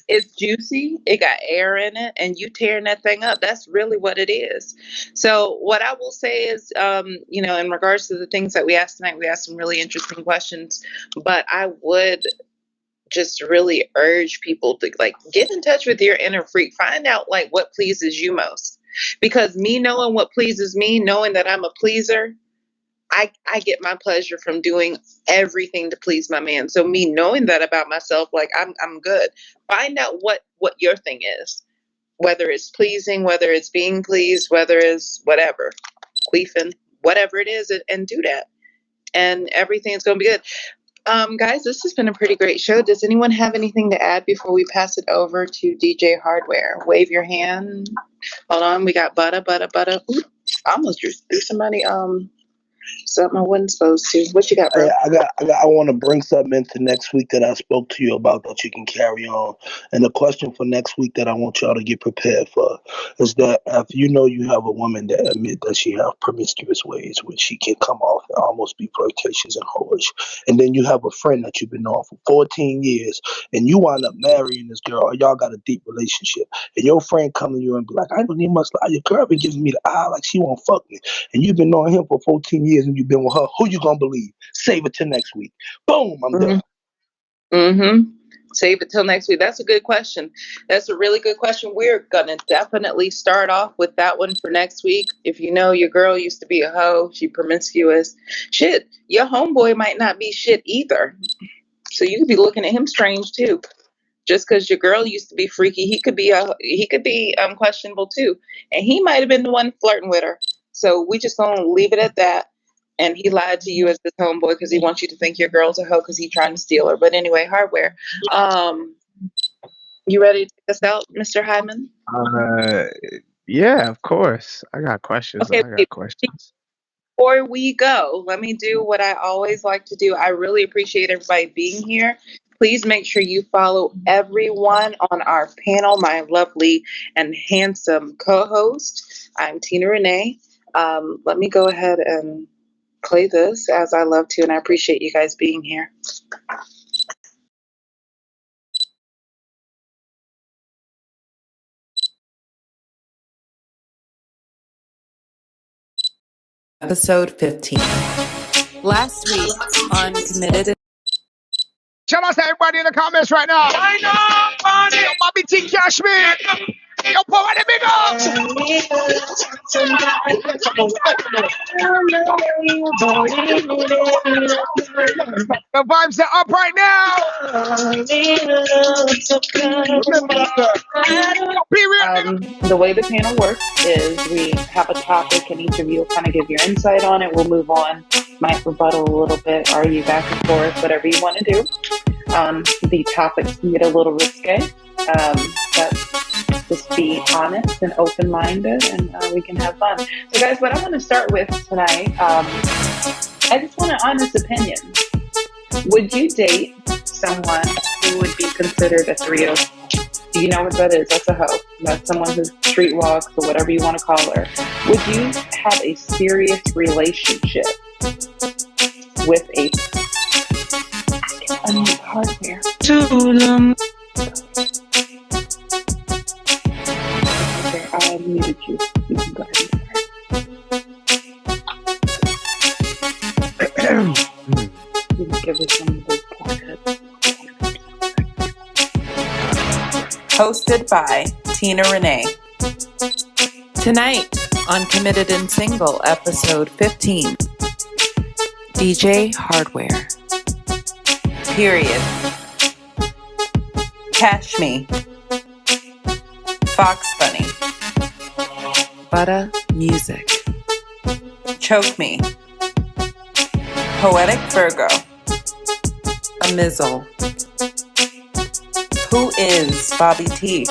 it's juicy. It got air in it, and you tearing that thing up. That's really what it is. So, what I will say is, in regards to the things that we asked tonight, we asked some really interesting questions. But I would just really urge people to like get in touch with your inner freak. Find out like what pleases you most. Because me knowing what pleases me, knowing that I'm a pleaser, I get my pleasure from doing everything to please my man. So me knowing that about myself, like I'm good. Find out what your thing is, whether it's pleasing, whether it's being pleased, whether it's whatever, queefing, whatever it is, and do that, and everything's gonna be good. Guys, this has been a pretty great show. Does anyone have anything to add before we pass it over to DJ Hardware? Wave your hand. Hold on, we got butter. Ooh, I almost threw somebody something I wasn't supposed to. What you got, bro? I want to bring something into next week that I spoke to you about that you can carry on. And the question for next week that I want y'all to get prepared for is that if you have a woman that admit that she have promiscuous ways where she can come off and almost be flirtatious and whorish, and then you have a friend that you've been on for 14 years and you wind up marrying this girl or y'all got a deep relationship, and your friend come to you and be like, I don't need much lie. Your girl been giving me the eye like she won't fuck me. And you've been knowing him for 14 years and you've been with her. Who you gonna believe? Save it till next week. Boom, I'm done. Mm-hmm. Save it till next week. That's a good question. That's a really good question. We're gonna definitely start off with that one for next week. If you know your girl used to be a hoe, she promiscuous, shit, your homeboy might not be shit either. So you could be looking at him strange too. Just because your girl used to be freaky, he could be questionable too, and he might have been the one flirting with her. So we just gonna leave it at that. And he lied to you as this homeboy because he wants you to think your girl's a hoe because he's trying to steal her. But anyway, Hardware, you ready to take us out, Mr. Hyman? Yeah, of course. I got questions. Okay. I got questions. Before we go, let me do what I always like to do. I really appreciate everybody being here. Please make sure you follow everyone on our panel, my lovely and handsome co-host. I'm Tina Renái. Let me go ahead and play this as I love to, and I appreciate you guys being here. Episode 15. Last week on Committed. Shout out to everybody in the comments right now. China, money, yo, Bobby T. Cash me. Yo, pull out the big ups. The vibes are up right now. The way the panel works is we have a topic and each of you will kind of give your insight on it. We'll move on, might rebuttal a little bit, argue back and forth, whatever you want to do. The topics can get a little risque, but just be honest and open-minded, and we can have fun. So guys, what I want to start with tonight, I just want an honest opinion. Would you date someone who would be considered a 302? Do you know what that is? That's a hoe. That's someone who street walks or whatever you want to call her. Would you have a serious relationship with a Hardware? Okay, I muted you. You can go ahead. You can give us some of those points. Hosted by Tina Renái. Tonight on Committed and Single, episode 15. DJ Hardware. Period. Cash Me. Fox Bunny. Butter Music. Choke Me. Poetic Virgo. A Mizzle. Who is Bobby T?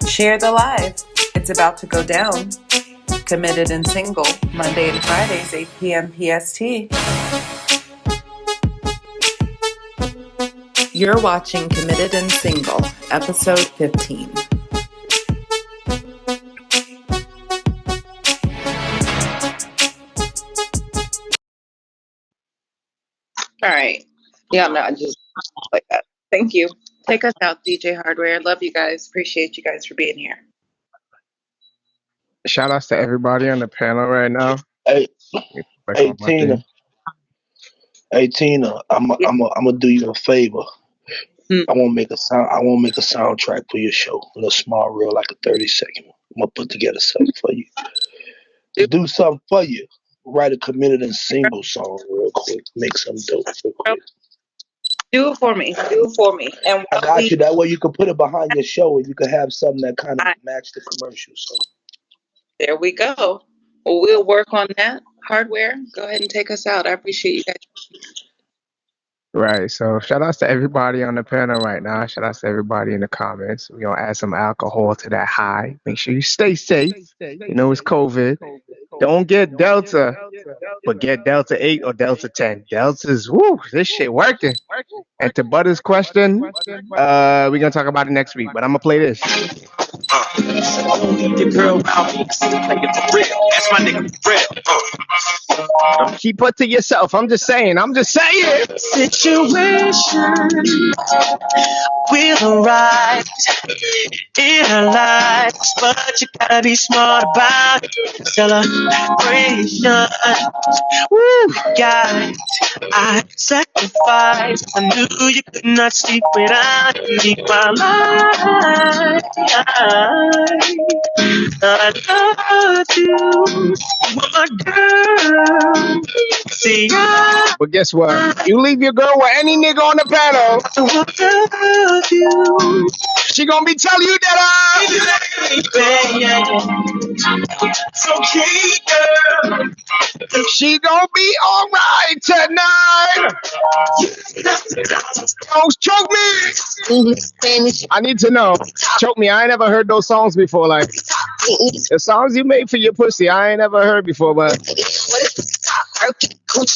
Share the live. It's about to go down. Committed and Single, Monday and Fridays, 8 p.m. PST. You're watching Committed and Single, episode 15. All right. Yeah, I'm not just like that. Thank you. Take us out, DJ Hardware. Love you guys. Appreciate you guys for being here. Shout outs to everybody on the panel right now. Hey, Back hey on my Tina. thing. Hey Tina, I'm gonna do you a favor. I want to make a soundtrack for your show, a little small reel, like a 30-second one. I'm gonna put together something for you. To do something for you, write a Committed and Single song real quick. Make something dope real quick. Do it for me. Do it for me. And I got you. That way you can put it behind your show, and you can have something that kind of match the commercial. So there we go. Well, we'll work on that. Hardware, go ahead and take us out. I appreciate you guys. Right. So shout outs to everybody on the panel right now. Shout outs to everybody in the comments. We're gonna add some alcohol to that high. Make sure you stay safe. You know it's COVID. Don't get Delta, but get Delta 8 or Delta 10. Delta's this shit working. And to Butter's question, we're gonna talk about it next week. But I'm gonna play this. Your girl around me, like it's real. That's my nigga real. Don't keep it to yourself. I'm just saying. Situation will arise in our lives, but you gotta be smart about it. Celebration. Woo, guys, I sacrificed. I knew you could not sleep without me. My life, I love you, my girl. See, But guess what? You leave your girl with any nigga on the panel, I love you. she gonna be telling you that It's okay, girl. she gonna be alright tonight. Don't choke me. I need to know. Choke me. I ain't never heard those songs before. Like the songs you made for your pussy, I ain't never heard before. But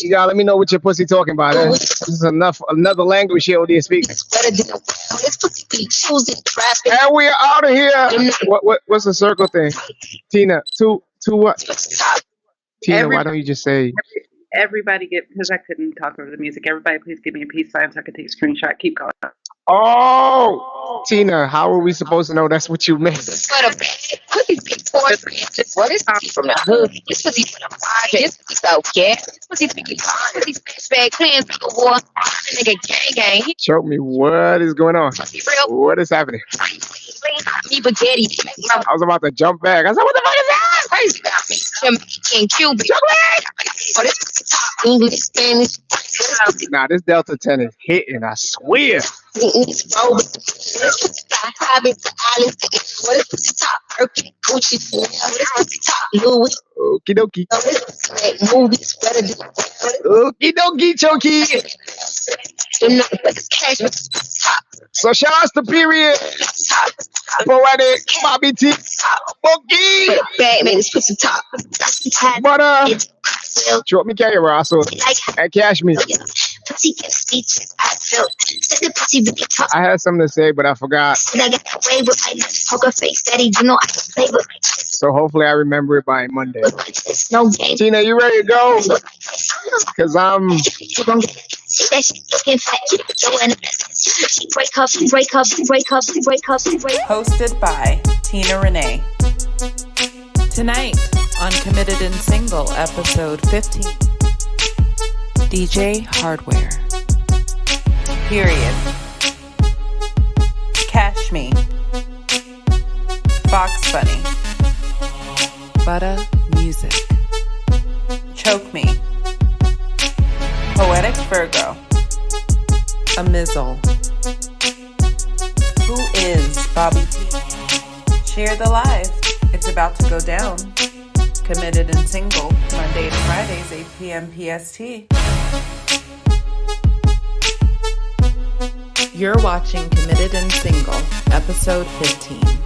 you gotta let me know what your pussy talking about. This is another language here OD speaks. And we're out of here. What's the circle thing? Tina, two what? Tina, why don't you just say? Everybody get, because I couldn't talk over the music. Everybody please give me a peace sign so I can take a screenshot. Keep going. Oh, Tina, how are we supposed to know that's what you meant? What is from the hood? This pussy from the market. This pussy so yeah. This pussy speaking hard. These flashback plans for the war. Nigga gang. Choke me. What is going on? What is happening? Spaghetti. I was about to jump back. I said, what the fuck is that? In Cuban. Oh, this pussy talk English, Spanish. Nah, this Delta 10 is hitting, I swear. Okie dokie. Okie dokie, chokey. So shout out to Period, Poetic, Bobby T, Bookie, Butter, drop me carry Russell, and cash me. I had something to say, but I forgot. So hopefully I remember it by Monday. Tina, you ready to go? Because I'm... Hosted by Tina Renái. Tonight on Committed and Single, episode 15. DJ Hardware. Period. Cash Me. Fox Bunny. Butter Music. Choke Me. Poetic Virgo. A Mizzle. Who is Bobby T? Share the live. It's about to go down. Committed and Single, Monday to Fridays, 8 p.m. PST. You're watching Committed and Single, episode 15.